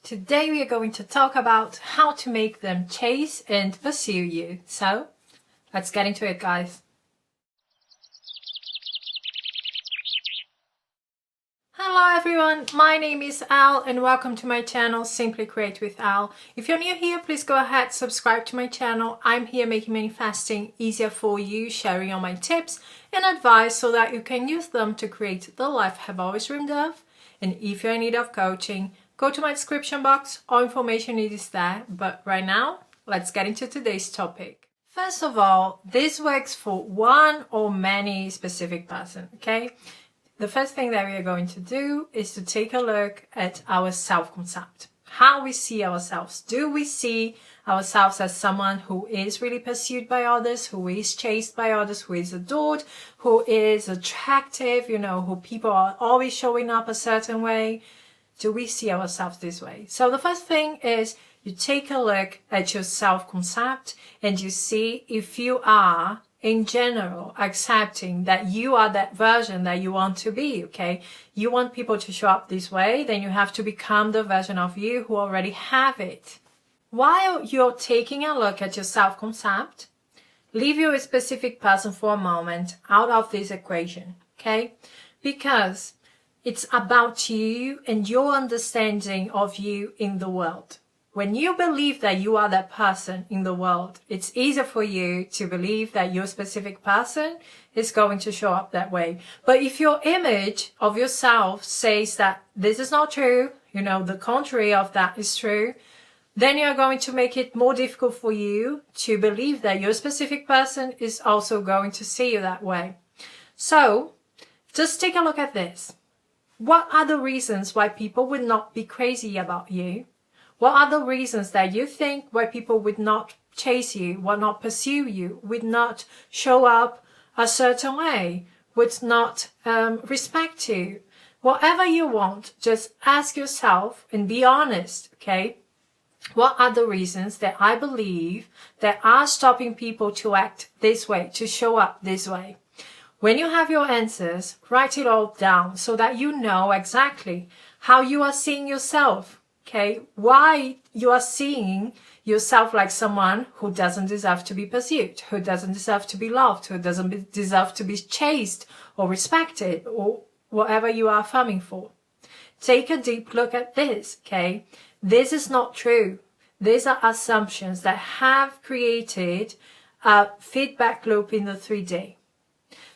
Today we are going to talk about how to make them chase and pursue you. So, let's get into it, guys. Hello everyone, my name is Al and welcome to my channel Simply Create with Al. If you're new here, please go ahead, subscribe to my channel. I'm here making manifesting easier for you, sharing all my tips and advice so that you can use them to create the life you have always dreamed of. And if you're in need of coaching, go to my description box, all information is there. But right now, let's get into today's topic. First of all, this works for one or many specific person, okay? The first thing that we are going to do is to take a look at our self-concept. How we see ourselves. Do we see ourselves as someone who is really pursued by others, who is chased by others, who is adored, who is attractive, who people are always showing up a certain way? Do we see ourselves this way? So the first thing is you take a look at your self-concept and you see if you are in general accepting that you are that version that you want to be, okay? You want people to show up this way, then you have to become the version of you who already have it. While you're taking a look at your self-concept, leave your specific person for a moment out of this equation, okay? Because it's about you and your understanding of you in the world. When you believe that you are that person in the world, it's easier for you to believe that your specific person is going to show up that way. But if your image of yourself says that this is not true, the contrary of that is true, then you're going to make it more difficult for you to believe that your specific person is also going to see you that way. So, just take a look at this. What are the reasons why people would not be crazy about you? What are the reasons that you think why people would not chase you, would not pursue you, would not show up a certain way, would not respect you? Whatever you want, just ask yourself and be honest, okay? What are the reasons that I believe that are stopping people to act this way, to show up this way? When you have your answers, write it all down so that you know exactly how you are seeing yourself. Okay, why you are seeing yourself like someone who doesn't deserve to be pursued, who doesn't deserve to be loved, who doesn't deserve to be chased or respected or whatever you are affirming for. Take a deep look at this, okay? This is not true. These are assumptions that have created a feedback loop in the 3D.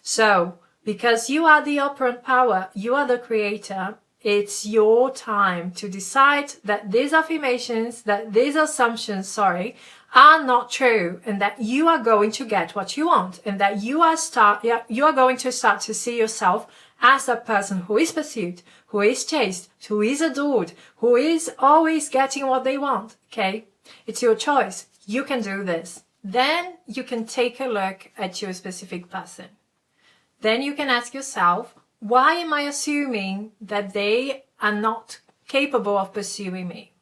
So, because you are the operant power, you are the creator, it's your time to decide that these affirmations, that these assumptions, are not true and that you are going to get what you want and that you are going to start to see yourself as a person who is pursued, who is chased, who is adored, who is always getting what they want, okay? It's your choice. You can do this. Then you can take a look at your specific person. Then you can ask yourself, why am I assuming that they are not capable of pursuing me?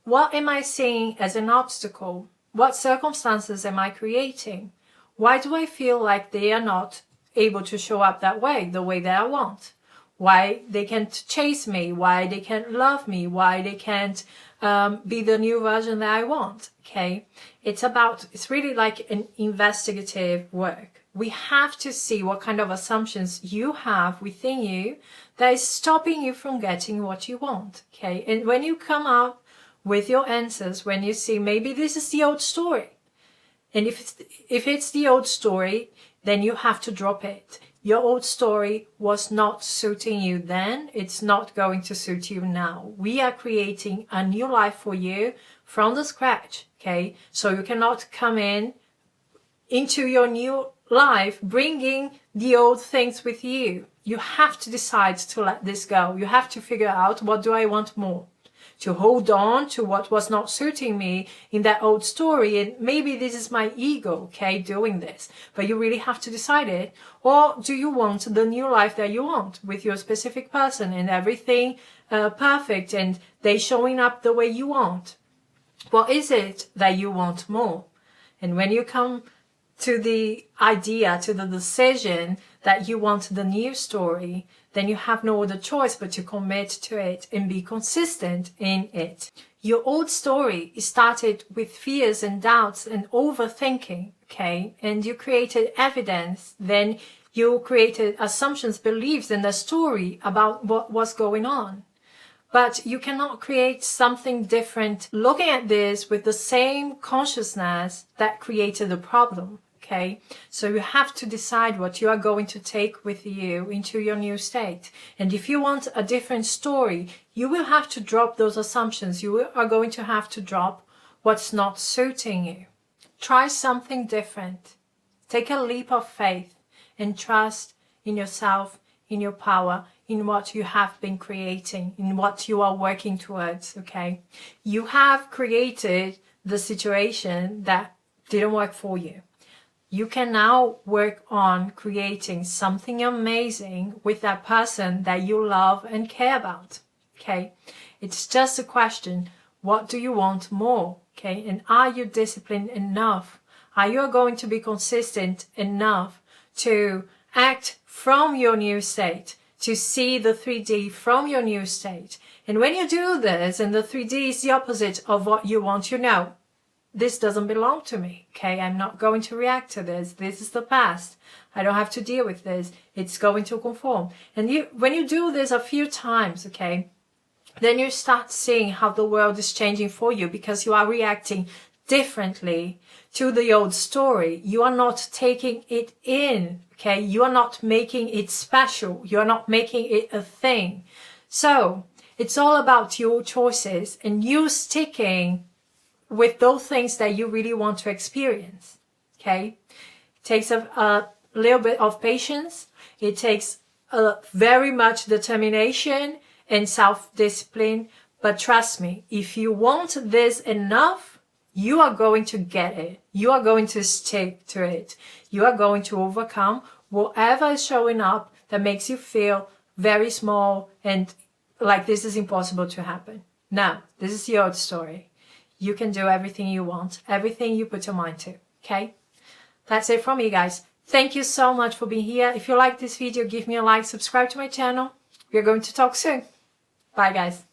What am I seeing as an obstacle? What circumstances am I creating? Why do I feel like they are not able to show up that way, the way that I want? Why they can't chase me? Why they can't love me? Why they can't be the new version that I want? Okay, it's really like an investigative work. We have to see what kind of assumptions you have within you that is stopping you from getting what you want, okay? And when you come up with your answers, when you see maybe this is the old story, and if it's the old story, then you have to drop it. Your old story was not suiting you then, it's not going to suit you now. We are creating a new life for you from the scratch, okay? So you cannot come into your new life bringing the old things with you. You have to decide to let this go. You have to figure out, what do I want more? To hold on to what was not suiting me in that old story, and maybe this is my ego, okay, doing this, but you really have to decide it. Or do you want the new life that you want with your specific person and everything perfect and they showing up the way you want? What is it that you want more? And when you come to the idea, to the decision that you want the new story, then you have no other choice but to commit to it and be consistent in it. Your old story started with fears and doubts and overthinking, okay? And you created evidence, then you created assumptions, beliefs, and a story about what was going on. But you cannot create something different looking at this with the same consciousness that created the problem, okay? So you have to decide what you are going to take with you into your new state. And if you want a different story, you will have to drop those assumptions. You are going to have to drop what's not suiting you. Try something different. Take a leap of faith and trust in yourself, in your power, in what you have been creating, in what you are working towards, okay? You have created the situation that didn't work for you. You can now work on creating something amazing with that person that you love and care about, okay? It's just a question, what do you want more, okay? And are you disciplined enough? Are you going to be consistent enough to act from your new state, to see the 3D from your new state? And when you do this, and the 3D is the opposite of what you want, you know, this doesn't belong to me, okay? I'm not going to react to this. This is the past. I don't have to deal with this. It's going to conform. And when you do this a few times, okay, then you start seeing how the world is changing for you, because you are reacting differently to the old story. You are not taking it in, okay? You are not making it special. You are not making it a thing. So it's all about your choices and you sticking with those things that you really want to experience, okay? It takes a little bit of patience. It takes very much determination and self-discipline. But trust me, if you want this enough, you are going to get it. You are going to stick to it. You are going to overcome whatever is showing up that makes you feel very small and like this is impossible to happen. Now, this is your story. You can do everything you want, everything you put your mind to, okay? That's it from me, guys. Thank you so much for being here. If you like this video, give me a like, subscribe to my channel. We're going to talk soon. Bye, guys.